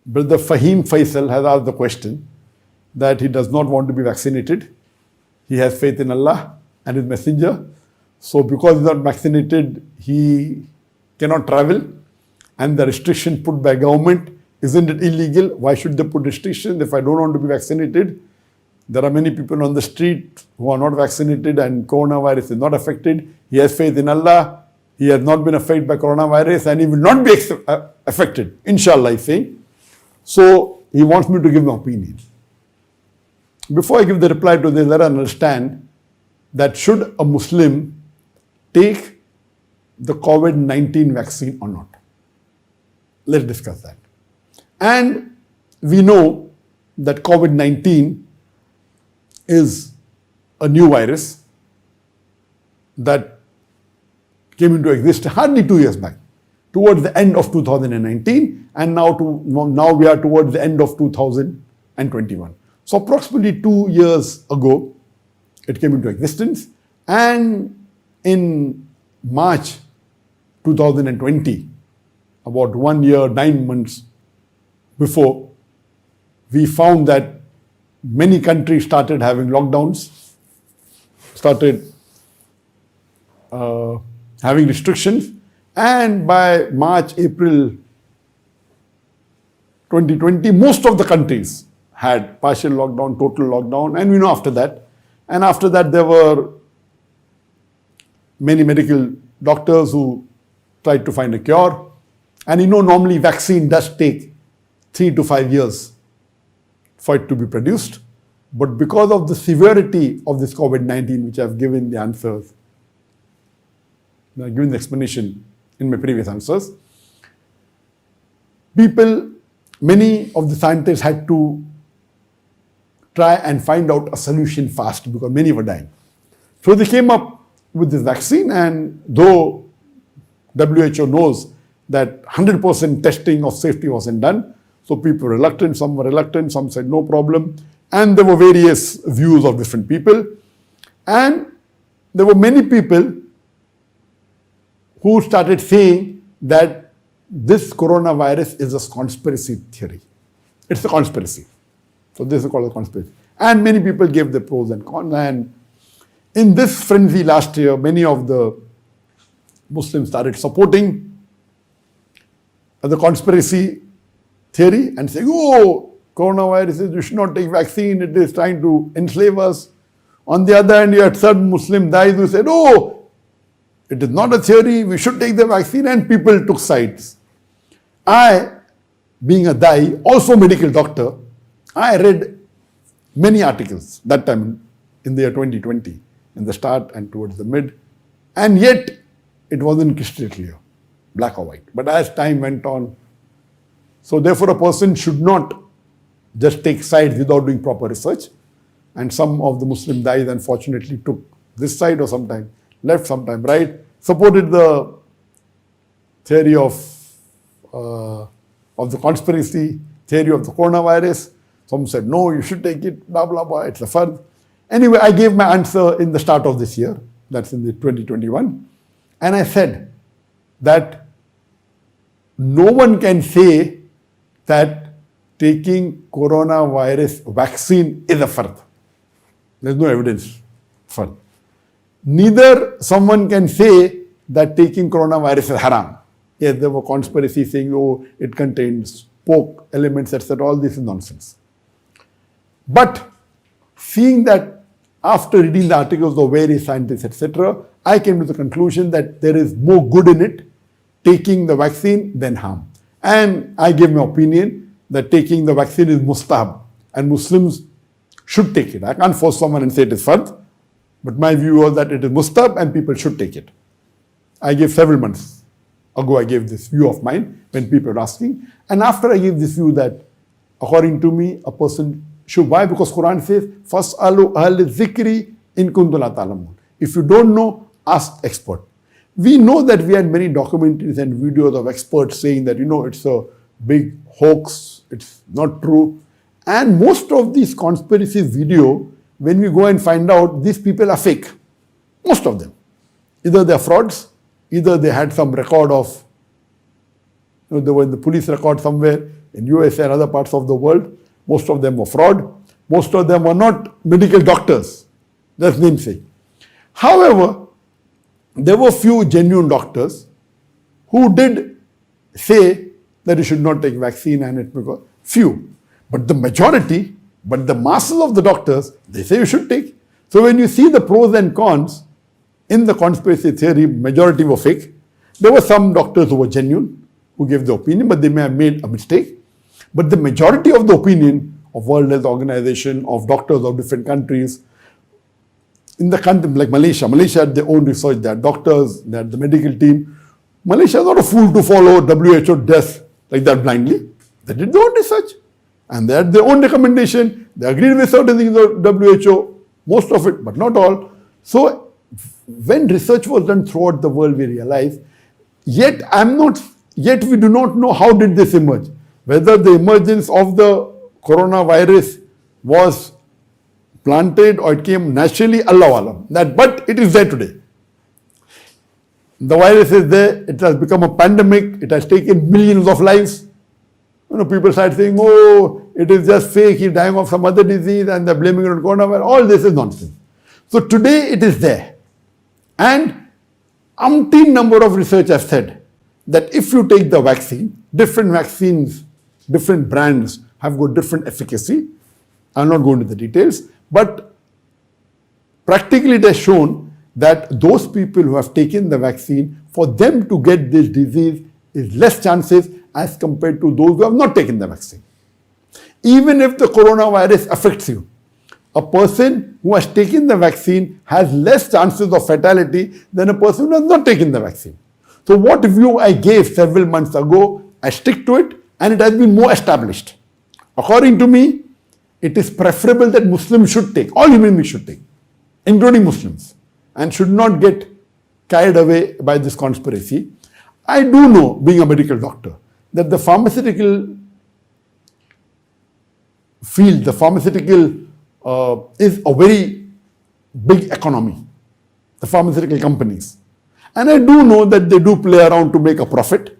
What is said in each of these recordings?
Brother Fahim Faisal has asked the question that he does not want to be vaccinated. He has faith in Allah and His Messenger. So because he's not vaccinated, he cannot travel. And the restriction put by government, isn't it illegal? Why should they put restrictions if I don't want to be vaccinated? There are many people on the street who are not vaccinated and coronavirus is not affected. He has faith in Allah. He has not been affected by coronavirus and he will not be affected, inshallah, he's saying. So he wants me to give my opinion. Before I give the reply to this, let us understand that should a Muslim take the COVID-19 vaccine or not? Let's discuss that. And we know that COVID-19 is a new virus that came into existence hardly 2 years back, towards the end of 2019, and now we are towards the end of 2021. So approximately 2 years ago, it came into existence, and in March 2020, about 1 year, 9 months before, we found that many countries started having lockdowns, started having restrictions, and by March, April 2020, most of the countries had partial lockdown, total lockdown, and we know after that. And after that, there were many medical doctors who tried to find a cure. And normally vaccine does take 3 to 5 years for it to be produced. But because of the severity of this COVID-19, which I've given the answers, I've given the explanation in my previous answers, many of the scientists had to try and find out a solution fast because many were dying. So they came up with this vaccine, and though WHO knows that 100% testing of safety wasn't done, so people were reluctant, some were reluctant, some said no problem, and there were various views of different people. And there were many people who started saying that this coronavirus is a conspiracy theory. It's a conspiracy. So this is called a conspiracy. And many people gave the pros and cons. And in this frenzy last year, many of the Muslims started supporting the conspiracy theory and saying, oh, coronavirus, you should not take vaccine, it is trying to enslave us. On the other hand, you had certain Muslim guys who said, oh, it is not a theory, we should take the vaccine, and people took sides. I, being a Dai, also medical doctor, I read many articles that time in the year 2020, in the start and towards the mid, and yet it wasn't crystal clear, black or white. But as time went on, so therefore a person should not just take sides without doing proper research. And some of the Muslim Dais unfortunately took this side, or sometime left, sometime right, supported the theory of the conspiracy, theory of the coronavirus. Some said, no, you should take it, blah, blah, blah, it's a fard. Anyway, I gave my answer in the start of this year, that's in the 2021. And I said that no one can say that taking coronavirus vaccine is a fard. There's no evidence for. Neither someone can say that taking coronavirus is haram. Yes, there were conspiracy saying, oh, it contains pork elements, etc. All this is nonsense. But seeing that after reading the articles of various scientists, etc., I came to the conclusion that there is more good in it, taking the vaccine, than harm. And I gave my opinion that taking the vaccine is mustahab, and Muslims should take it. I can't force someone and say it is fard, but my view was that it is mustahab and people should take it. I gave several months ago, I gave this view of mine when people were asking. And after I gave this view that according to me, a person should, why? Because Quran says, فَاسْأَلُوا أَهْلِ الذِّكْرِ إِن كُنتُمْ لَا تَعْلَمُونَ. If you don't know, ask expert. We know that we had many documentaries and videos of experts saying that, it's a big hoax, it's not true. And most of these conspiracy video, when we go and find out, these people are fake. Most of them. Either they are frauds, either they had some record of, they were in the police record somewhere, in USA and other parts of the world. Most of them were fraud. Most of them were not medical doctors. That's namesake. However, there were few genuine doctors who did say that you should not take vaccine, and it because few. But the majority, but the masses of the doctors, they say you should take. So when you see the pros and cons in the conspiracy theory, majority were fake. There were some doctors who were genuine, who gave the opinion, but they may have made a mistake. But the majority of the opinion of World Health Organization, of doctors of different countries, in the country like Malaysia had their own research, they had doctors, they had the medical team. Malaysia is not a fool to follow WHO death like that blindly. They did their own research and they had their own recommendation. They agreed with certain things of WHO, most of it, but not all. So when research was done throughout the world, we realized, yet we do not know how did this emerge. Whether the emergence of the coronavirus was planted or it came naturally, Allah Alam. But it is there today. The virus is there, it has become a pandemic, it has taken millions of lives. People start saying, oh, it is just fake, he's dying of some other disease and they're blaming it on coronavirus. All this is nonsense. So today it is there. And umpteen number of research have said that if you take the vaccine, different vaccines, different brands have got different efficacy. I'll not go into the details, but practically it has shown that those people who have taken the vaccine, for them to get this disease is less chances as compared to those who have not taken the vaccine. Even if the coronavirus affects you, a person who has taken the vaccine has less chances of fatality than a person who has not taken the vaccine. So what view I gave several months ago, I stick to it and it has been more established. According to me, it is preferable that Muslims should take, all human beings should take, including Muslims, and should not get carried away by this conspiracy. I do know, being a medical doctor, that the pharmaceutical field, the pharmaceutical is a very big economy, the pharmaceutical companies. And I do know that they do play around to make a profit.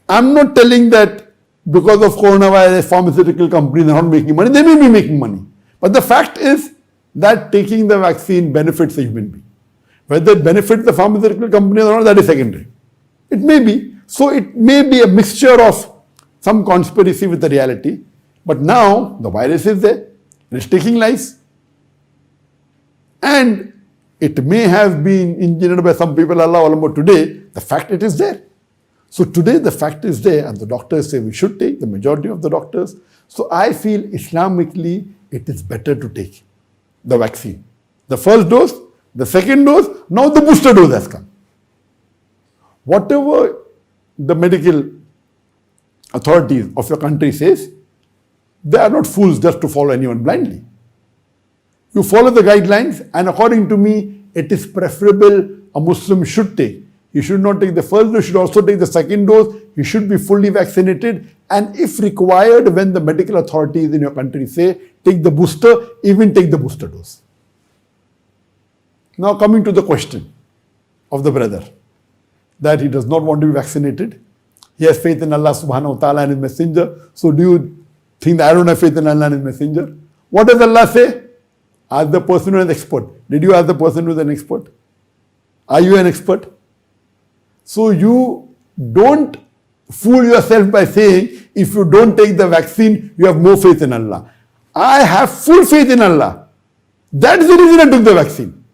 I'm not telling that because of coronavirus, pharmaceutical companies are not making money. They may be making money. But the fact is that taking the vaccine benefits a human being. Whether it benefits the pharmaceutical company or not, that is secondary. It may be. So it may be a mixture of some conspiracy with the reality. But now the virus is there. It is taking lives. And it may have been engineered by some people, Allah Alam, but today the fact it is there. So today the fact is there and the doctors say we should take, the majority of the doctors. So I feel Islamically it is better to take the vaccine. The first dose, the second dose, now the booster dose has come. Whatever the medical authorities of your country says, they are not fools just to follow anyone blindly. You follow the guidelines and according to me, it is preferable a Muslim should take. He should not take the first dose, he should also take the second dose. He should be fully vaccinated. And if required, when the medical authorities in your country say, take the booster, even take the booster dose. Now coming to the question of the brother, that he does not want to be vaccinated. He has faith in Allah subhanahu wa ta'ala and His messenger. So do you think that I don't have faith in Allah and His messenger? What does Allah say? Ask the person who is an expert. Did you ask the person who is an expert? Are you an expert? So you don't fool yourself by saying, if you don't take the vaccine, you have more faith in Allah. I have full faith in Allah. That's the reason I took the vaccine.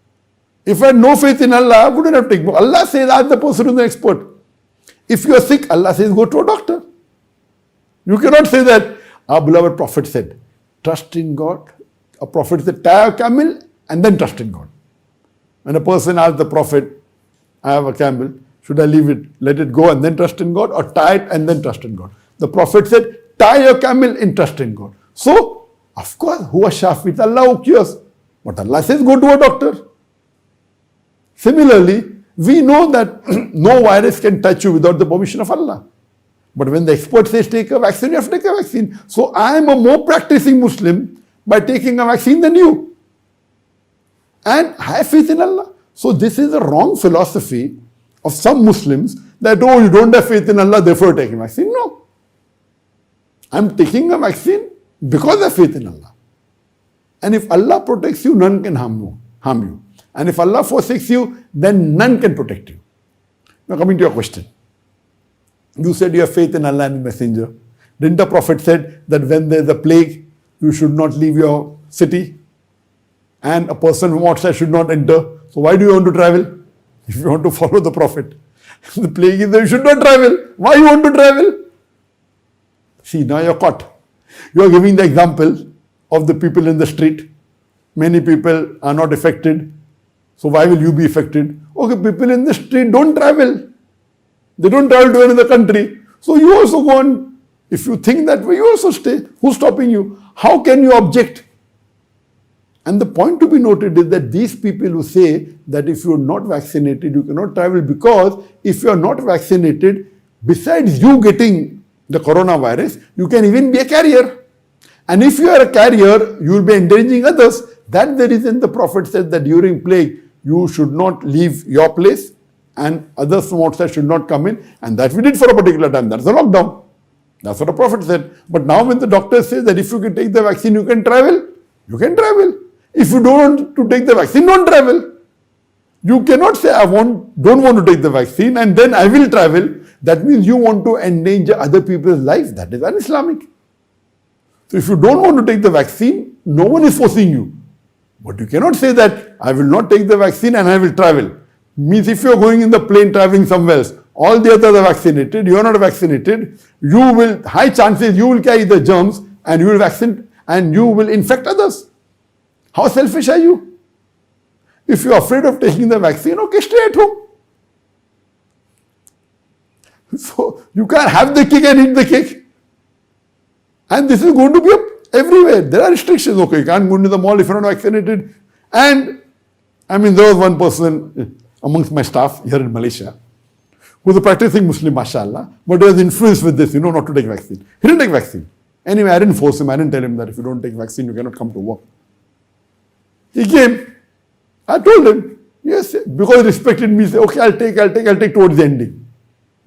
If I had no faith in Allah, I wouldn't have taken it. Allah says, ask the person who is an expert. If you are sick, Allah says, go to a doctor. You cannot say that our beloved Prophet said, trust in God. A Prophet said, tie a camel and then trust in God. When a person asked the Prophet, I have a camel, should I leave it, let it go and then trust in God, or tie it and then trust in God? The Prophet said, tie your camel and trust in God. So, of course, huwa shafi, it's Allah who cures. But Allah says, go to a doctor. Similarly, we know that no virus can touch you without the permission of Allah. But when the expert says take a vaccine, you have to take a vaccine. So I am a more practicing Muslim by taking a vaccine than you. And I have faith in Allah. So this is a wrong philosophy of some Muslims that, oh, you don't have faith in Allah, therefore take a vaccine. No. I'm taking a vaccine because I have faith in Allah. And if Allah protects you, none can harm you. And if Allah forsakes you, then none can protect you. Now coming to your question. You said you have faith in Allah and the Messenger. Didn't the Prophet said that when there is a plague, you should not leave your city? And a person from outside should not enter. So why do you want to travel? If you want to follow the Prophet. The plague is that you should not travel. Why you want to travel? See, now you're caught. You are giving the example of the people in the street. Many people are not affected. So why will you be affected? Okay, people in the street don't travel. They don't travel to another country. So you also go on. If you think that way, you also stay. Who's stopping you? How can you object? And the point to be noted is that these people who say that if you are not vaccinated, you cannot travel, because if you are not vaccinated, besides you getting the coronavirus, you can even be a carrier. And if you are a carrier, you will be endangering others. That's the reason the Prophet said that during plague, you should not leave your place and others from outside should not come in. And that we did for a particular time. That's a lockdown. That's what the Prophet said. But now when the doctor says that if you can take the vaccine, you can travel, you can travel. If you don't want to take the vaccine, don't travel. You cannot say, don't want to take the vaccine and then I will travel. That means you want to endanger other people's lives. That is un-Islamic. So if you don't want to take the vaccine, no one is forcing you. But you cannot say that I will not take the vaccine and I will travel. Means if you are going in the plane traveling somewhere else, all the others are vaccinated, you are not vaccinated, you will, high chances you will carry the germs and you will vaccinate and you will infect others. How selfish are you? If you are afraid of taking the vaccine, okay, stay at home. So you can't have the cake and eat the cake. And this is going to be everywhere. There are restrictions. Okay, you can't go into the mall if you're not vaccinated. And I mean, there was one person amongst my staff here in Malaysia who was a practicing Muslim, mashallah, but he was influenced with this, not to take vaccine. He didn't take vaccine. Anyway, I didn't force him. I didn't tell him that if you don't take vaccine, you cannot come to work. He came. I told him, yes, because he respected me, he said, okay, I'll take towards the ending.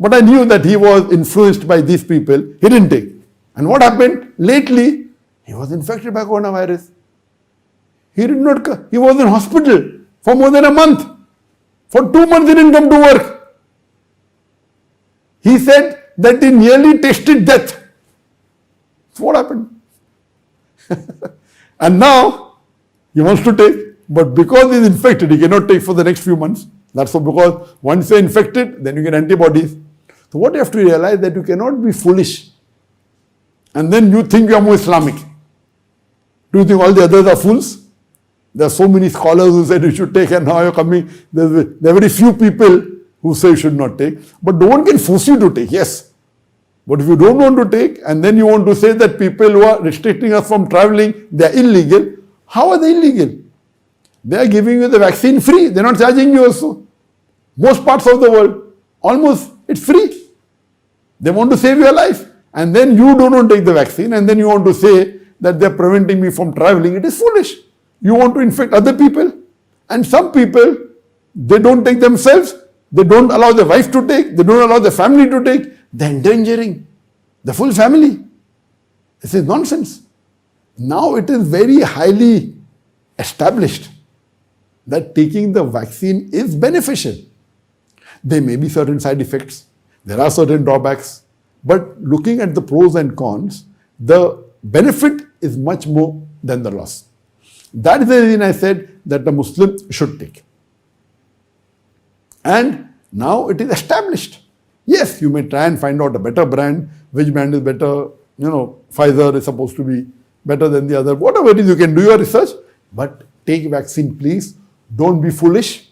But I knew that he was influenced by these people. He didn't take. And what happened? Lately, he was infected by coronavirus. He was in hospital for more than a month. For 2 months he didn't come to work. He said that he nearly tasted death. So what happened? And now, he wants to take, but because he is infected, he cannot take for the next few months. That's so, because once you are infected, then you get antibodies. So what you have to realize that you cannot be foolish. And then you think you are more Islamic. Do you think all the others are fools? There are so many scholars who said you should take and now you're coming. There are very few people who say you should not take. But no one can force you to take, yes. But if you don't want to take and then you want to say that people who are restricting us from traveling, they are illegal. How are they illegal? They are giving you the vaccine free. They are not charging you also. Most parts of the world, almost, it's free. They want to save your life. And then you don't want to take the vaccine and then you want to say that they are preventing me from traveling. It is foolish. You want to infect other people. And some people, they don't take themselves. They don't allow their wife to take. They don't allow their family to take. They are endangering the full family. This is nonsense. Now it is very highly established that taking the vaccine is beneficial. There may be certain side effects. There are certain drawbacks. But looking at the pros and cons, the benefit is much more than the loss. That is the reason I said that the Muslim should take. And now it is established. Yes, you may try and find out a better brand. Which brand is better? Pfizer is supposed to be better than the other. Whatever it is, you can do your research. But take vaccine, please. Don't be foolish.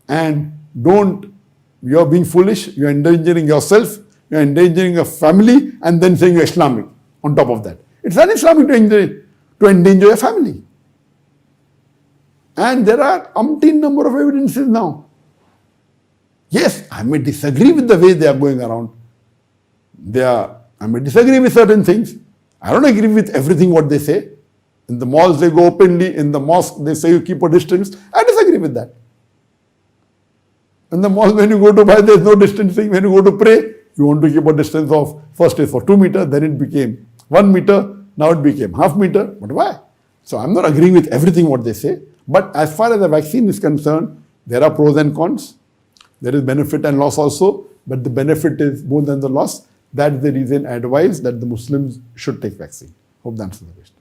And you're being foolish. You're endangering yourself. You're endangering your family. And then saying you're Islamic on top of that. It's un-Islamic to endanger your family. And there are umpteen number of evidences now. Yes, I may disagree with the way they are going around. I may disagree with certain things. I don't agree with everything what they say. In the malls, they go openly. In the mosque, they say you keep a distance. I disagree with that. In the mall, when you go to buy, there's no distancing. When you go to pray, You want to keep a distance of, first is for 2 meters, then it became 1 meter, now it became half meter. But why? So I'm not agreeing with everything what they say. But as far as the vaccine is concerned, there are pros and cons. There is benefit and loss also. But the benefit is more than the loss. That's the reason I advise that the Muslims should take vaccine. Hope that answers the question.